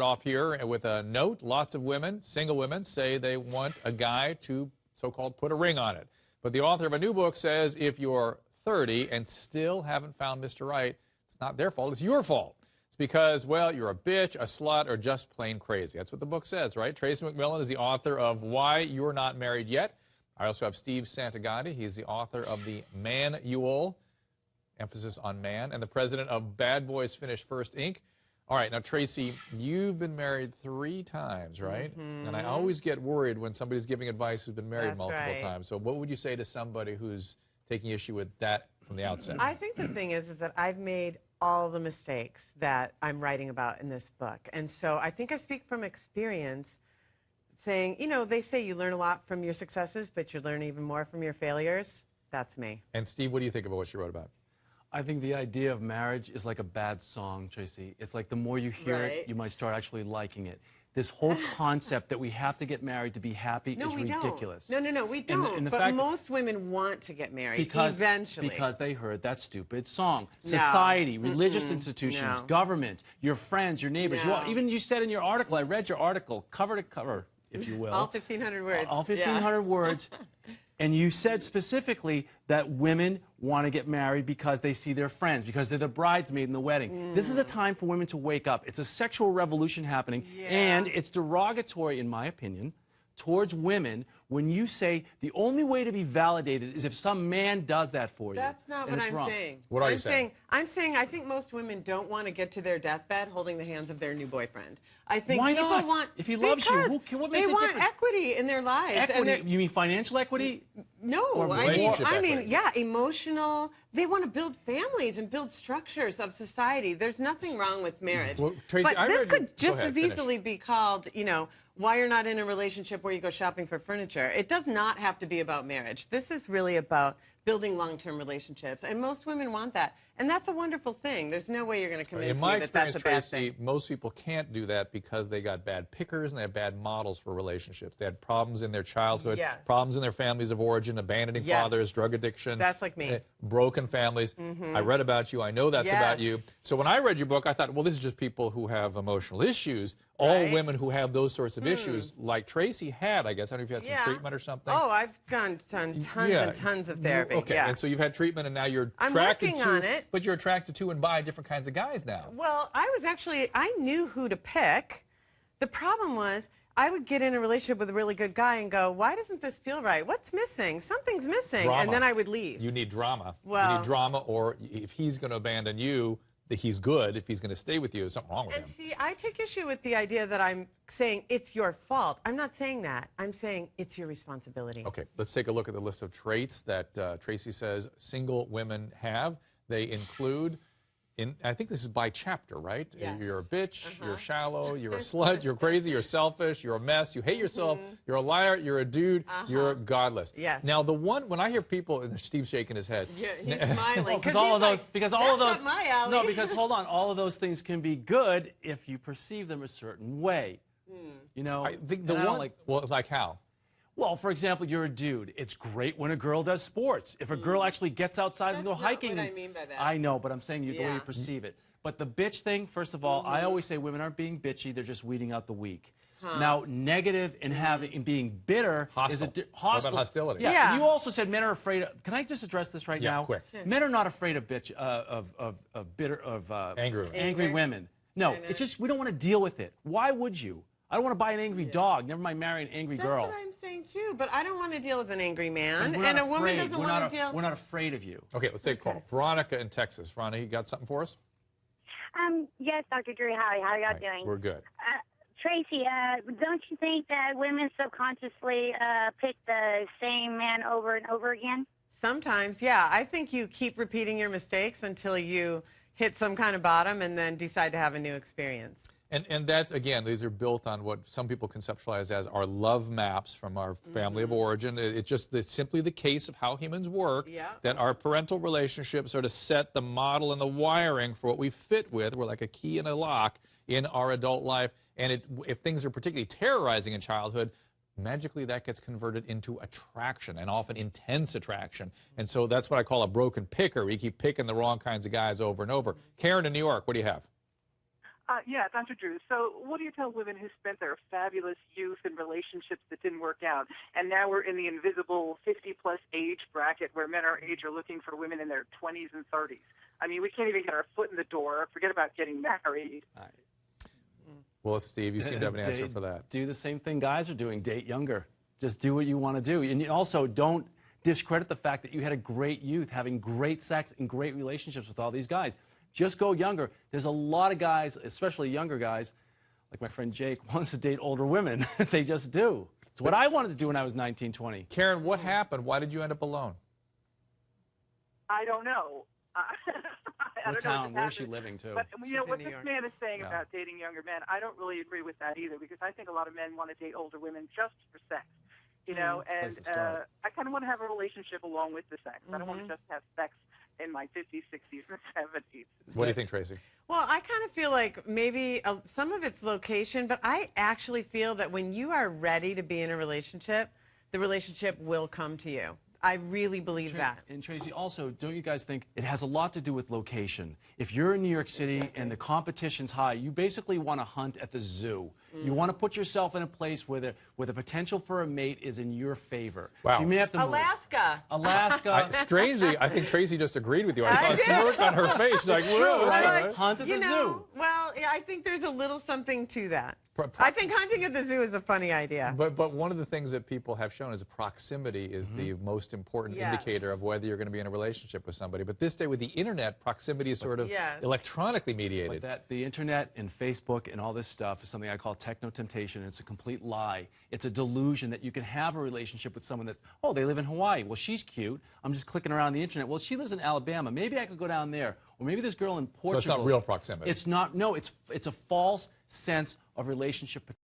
Off here with a note. Lots of women, single women, say they want a guy to so-called put a ring on it. But the author of a new book says if you're 30 and still haven't found Mr. Right, it's not their fault, it's your fault. It's because, well, you're a bitch, a slut, or just plain crazy. That's what the book says, right? Tracy McMillan is the author of Why You're Not Married Yet. I also have Steve Santagandi. He's the author of the Manual, emphasis on man, and the president of Bad Boys Finish First, Inc. All right, now, Tracy, you've been married 3 times, right? Mm-hmm. And I always get worried when somebody's giving advice who's been married multiple times. So what would you say to somebody who's taking issue with that from the outset? I think the thing is that I've made all the mistakes that I'm writing about in this book. And so I think I speak from experience saying, you know, they say you learn a lot from your successes, but you learn even more from your failures. That's me. And Steve, what do you think about what she wrote about? I think the idea of marriage is like a bad song, Tracy. It's like the more you hear it, you might start actually liking it. This whole concept that we have to get married to be happy is ridiculous. No, we don't. But most women want to get married eventually. Because they heard that stupid song. Society, religious institutions, government, your friends, your neighbors. Even you said in your article, I read your article, cover to cover, if you will. All 1,500 words. All 1,500 words. And you said specifically that women want to get married because they see their friends, because they're the bridesmaid in the wedding. This is a time for women to wake up. It's a sexual revolution happening, and it's derogatory, in my opinion, towards women when you say the only way to be validated is if some man does that for you. That's not what I'm saying. What are you saying? I'm saying I think most women don't want to get to their deathbed holding the hands of their new boyfriend. I think Why people not? want... If he loves you, what makes they a want difference? equity in their lives. Equity? You mean financial equity? No, I mean, yeah, emotional. They want to build families and build structures of society. There's nothing wrong with marriage. Well, Tracy, but this could just as easily be called, you know, why you're not in a relationship where you go shopping for furniture. It does not have to be about marriage. This is really about building long-term relationships, and most women want that. And that's a wonderful thing. There's no way you're going to convince me that that's a bad thing. In my experience, Tracy, most people can't do that because they got bad pickers and they have bad models for relationships. They had problems in their childhood, problems in their families of origin, abandoning fathers, drug addiction. That's like me. Broken families. I read about you. I know that's about you. So when I read your book, I thought, well, this is just people who have emotional issues. All women who have those sorts of issues, like Tracy had, I guess. I don't know if you had some treatment or something. Oh, I've done tons and tons of therapy. Okay, and so you've had treatment, and now you're attracted to... I'm working on it. But you're attracted to and by different kinds of guys now. Well, I knew who to pick. The problem was, I would get in a relationship with a really good guy and go, why doesn't this feel right? What's missing? Something's missing. Drama. And then I would leave. You need drama. Well, you need drama, or if he's going to abandon you, that he's good. If he's going to stay with you, there's something wrong with him. And see, I take issue with the idea that I'm saying it's your fault. I'm not saying that. I'm saying it's your responsibility. Okay, let's take a look at the list of traits that Tracy says single women have. They include... I think this is by chapter, right? Yes. You're a bitch, you're shallow, you're a slut, you're crazy, you're selfish, you're a mess, you hate yourself, you're a liar, you're a dude, you're godless. Yes. Now, the one, when I hear people, and Steve's shaking his head. Yeah, he's smiling. Because all of those, Not my alley. no, because hold on, all of those things can be good if you perceive them a certain way. You know, I think the one, well, it's like how? Well, for example, you're a dude. It's great when a girl does sports. If a girl actually gets outside and go hiking. That's not what I mean by that. I know, but I'm saying the way you perceive it. But the bitch thing, first of all, I always say women aren't being bitchy. They're just weeding out the weak. Now, negative and being bitter is a hostile. What about hostility? Yeah. You also said men are afraid of. Can I just address this right now? Yeah, quick. Men are not afraid of angry women. No, it's just we don't want to deal with it. Why would you? I don't want to buy an angry dog. Never mind marry an angry girl. That's what I'm saying, too. But I don't want to deal with an angry man. And a woman doesn't want to deal... We're not afraid of you. Okay, let's take a call. Veronica in Texas. Veronica, you got something for us? Yes, Dr. Drew. How are y'all doing? We're good. Tracy, don't you think that women subconsciously pick the same man over and over again? Sometimes, yeah. I think you keep repeating your mistakes until you hit some kind of bottom and then decide to have a new experience. And that, again, these are built on what some people conceptualize as our love maps from our family of origin. It's just simply the case of how humans work, that our parental relationships sort of set the model and the wiring for what we fit with. We're like a key and a lock in our adult life. And if things are particularly terrorizing in childhood, magically that gets converted into attraction, and often intense attraction. And so that's what I call a broken picker. We keep picking the wrong kinds of guys over and over. Karen in New York, what do you have? Yeah, Dr. Drew. So what do you tell women who spent their fabulous youth in relationships that didn't work out, and now we're in the invisible 50-plus age bracket where men our age are looking for women in their 20s and 30s? I mean, we can't even get our foot in the door. Forget about getting married. Well, Steve, you seem to have an answer for that. Do the same thing guys are doing. Date younger. Just do what you want to do. And you also don't discredit the fact that you had a great youth, having great sex and great relationships with all these guys. Just go younger. There's a lot of guys, especially younger guys, like my friend Jake, wants to date older women. They just do. It's what I wanted to do when I was 19, 20. Karen, what happened? Why did you end up alone? I don't know. I What don't know town? Where's she living, too? But you know She's what in this New York. man is saying Yeah. about dating younger men, I don't really agree with that either, because I think a lot of men want to date older women just for sex. You know, place and to start. I kind of want to have a relationship along with the sex. I don't want to just have sex in my 50s, 60s, and 70s. What do you think, Tracy? Well, I kind of feel like maybe some of it's location, but I actually feel that when you are ready to be in a relationship, the relationship will come to you. I really believe that. And Tracy, also, don't you guys think it has a lot to do with location? If you're in New York City and the competition's high, you basically want to hunt at the zoo. You want to put yourself in a place where the potential for a mate is in your favor. Wow. So you may have to move. Alaska. Alaska. Strangely, I think Tracy just agreed with you. I saw a smirk on her face. She's like, "Whoa, right? all right." Hunt at the zoo. Well, yeah, I think there's a little something to that. Pro- I think hunting at the zoo is a funny idea. But one of the things that people have shown is proximity is the most important Yes. indicator of whether you're going to be in a relationship with somebody. But this day with the internet, proximity is sort of Yes. electronically mediated. But that the internet and Facebook and all this stuff is something I call techno-temptation. It's a complete lie. It's a delusion that you can have a relationship with someone that's, oh, they live in Hawaii. Well, she's cute. I'm just clicking around the internet. Well, she lives in Alabama. Maybe I could go down there. Or maybe this girl in Portugal. So it's not real proximity. It's not. No, it's a false sense of relationship